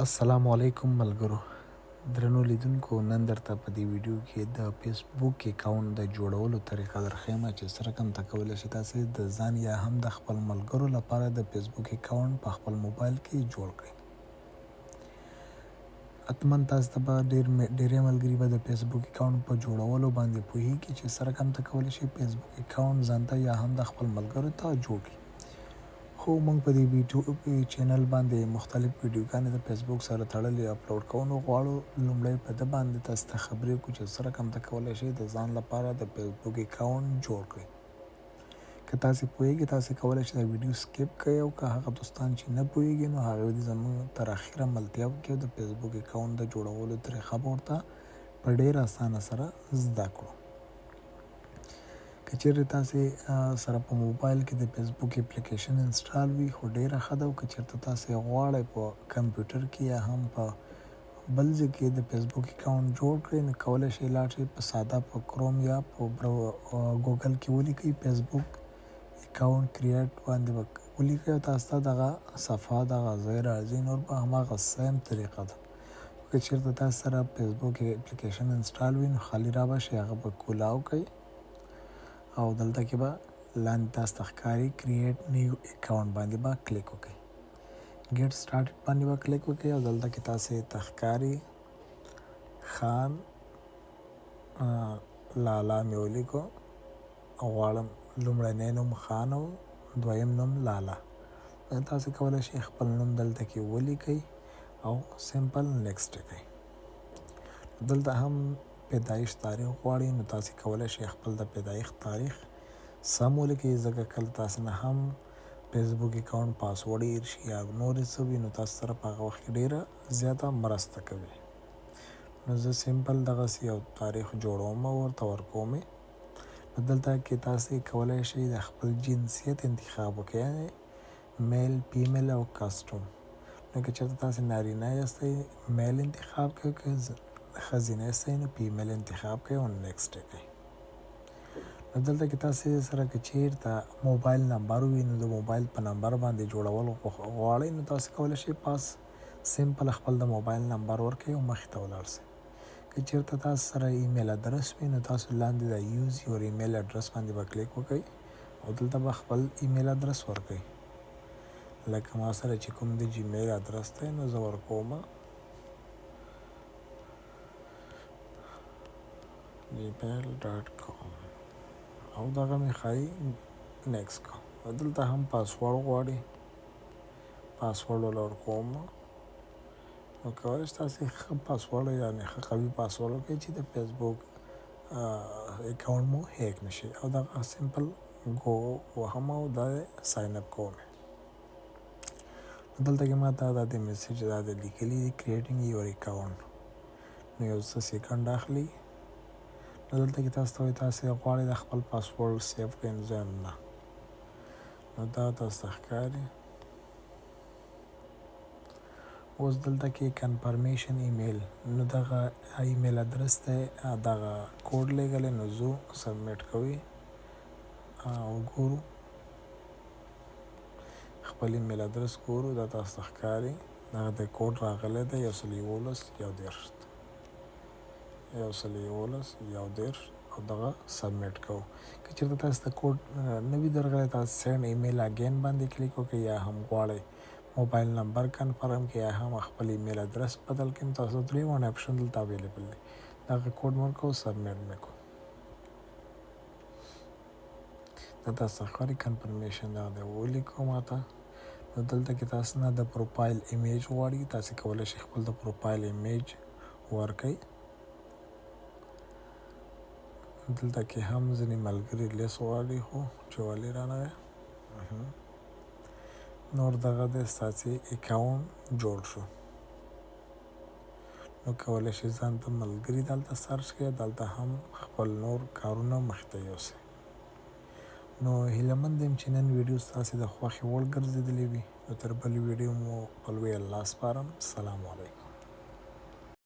السلام علیکم ملګرو. درنو لیدونکو، نن درته په دې ویډیو کې د فیسبوک اکاونټ د جوړولو طریقه درښیم چې څه رقم ته کولی شئ تاسې د ځان یا هم د خپل ملګرو لپاره د فیسبوک اکاونټ په خپل موبایل کې جوړ کړئ. حتما تاسو ته به ډېری ملګري به د فیسبوک اکاونټ په جوړولو باندې پوهیږي چې څه رقم ته کولی شئ فیسبوک اکاونټ ځان ته یا هم د خپل ملګرو ته جوړ کړئ. خو موږ په دې چینل باندې مختلف ویډیوګانې د فیسبوک سره تړلې اپلوډ کوو، نو غواړو لومړی په ده باندې تاسو ته خبرې وکړو چې څه رقم ته کولی شئ د ځان لپاره د فیسبوک اکاونټ جوړ کړئ. که تاسې پوهیږئ تاسې کولی شئ دا ویډیو سکیپ کړئ، او که هغه دوستان چې نه پوهیږي نو هغوی دې زموږ تر اخره ملتیا وکړي او د فیسبوک اکاونټ د جوړولو طریقه به ورته په ډېر اسانه سره زده کړو. که چیرې تاسې سره په موبایل کې د فیسبوک اپلیکیشن انسټال وي خو ډېره ښه ده، او که چېرته تاسې غواړئ په کمپیوټر کې یا هم په بل ځای کې د فیسبوک اکاونټ جوړ کړئ، نو کولی شئ لاړ شئ په ساده په کروم یا په ګوګل کې ولیکئ فیسبوک اکاونټ کریټ باندې به ولیکئ، او تاسو ته دغه صفحه دغه ځای راځي. نور به هماغه سیم طریقه ده. که چېرته تاسو سره فیسبوک اپلیکیشن انسټال وي نو خالي را به شي، هغه به کولاو کړئ او دلته کې به لاندې تاسو ته ښکاري کریټ نیو اکاونټ باندې به کلیک وکړئ. ګیټ سټارټډ باندې به کلیک وکړئ او دلته کې تاسې ته ښکاري خان لالا مې ولیکو، غواړم لومړنی نوم خان او دویم نوم لالا. تاسې کولی شئ خپل نوم دلته کې ولیکئ او سمپل نیکسټ کړئ. دلته هم پیدایښت تاریخ غواړي، نو تاسې کولی شئ خپل د پیدایښت تاریخ سم ولیکئ، ځکه کله تاسې نه هم فیسبوک اکاونټ پاسورډ هېر شي یا نورې څه وي، نو تاسو سره په هغه وخت کې ډېره زیاته مرسته کوي. نو زه سمپل دغسې یو تاریخ جوړوم او ورته ورکوم. په دلته کې تاسې کولی شئ د خپل جنسیت انتخاب وکړئ، یعنې میل، فیمیل او کسټوم. نو که چېرته تاسې نارینه یاستئ میل انتخاب کړئ، که ښځینه یاستئ نو فیمیل انتخاب کړئ او نیکسټ کړئ. نو دلته کې تاسې سره که چېرته موبایل نمبر وي نو د موبایل په نمبر باندې جوړول غواړئ، نو تاسې کولی شئ پاس سمپل خپل د موبایل نمبر ورکړئ او مخې ته ولاړ شئ. که چېرته تاسو سره ایمیل ادرس وي نو تاسو لاندې د یوز یور ایمیل اډرس باندې به کلیک وکړئ او دلته به خپل ایمیل ادرس ورکړئ. لکه ما سره چې کوم د جیمیل ادرس دی نو زه ورکوم gmail.com او دغه مې ښایي نیکسټ کوم. دلته هم پاسورډ غواړي، پاسورډ ول ورکوم. نو کولی شئ تاسې ښه پاسورډ یعنې ښه قوي پاسورډ وکړئ چې د فیسبوک اکاونټ مو هیک نه شي، او دغه سمپل ګو وهم او دا ساین اپ کوم. دلته کې ما ته دا د میسیج دا د لیکلي کریټینګ یور اکاونټ، نو یو څه سیکنډ اخلي. نو دلته کې تاسو ته وایي تاسې غواړئ د خپل پاسورډ سیف کړئ، نو زه نه. نو دا تاسو ته ښکاري. اوس دلته کې کنفرمیشن ایمیل، نو دغه ایمیل ادرس ته دغه کوډ لېږلی، نو زو سبمیټ کوئ او ګورو خپل ایمیل ادرس ګورو. دا تاسو ته ښکاري دغه د کوډ راغلی دی 111 او دغه سبمیټ کوو. که چېرته تاسو ته کوډ نه وي درغلی تاسو سینډ ایمیل اګین باندې کلیک وکړئ، یا هم غواړئ موبایل نمبر کنفرم کړئ یا هم خپل ایمیل ادرس بدل کړئ، تاسو درې وانه اپشن دلته اویلیبل دی. دغه کوډ مې ورکړو، سبمیټ مې کړو. دا تاسو ته ښکاري کنفرمیشن دغه دی ولیکو ما ته. نو دلته کې تاسو نه د پروفایل ایمیج غواړي، تاسې کولی شئ خپل د پروفایل ایمیج ورکړئ. دلته کې هم ځینې ملګري لیست غواړي، خو چې ولې رانغی نور دغه دی ستاسې اکاونټ جوړ شو. نو کولی شئ ځان ته ملګري دلته سرچ کړئ، دلته هم خپل نور کارونه مخې ته یوسئ. نو هیله مند یم چې نن ویډیو ستاسې د خوښې وړ ګرځېدلې وي. نو تر بلې ویډیو مو خپل وی الله سپارم. سلام علیکم.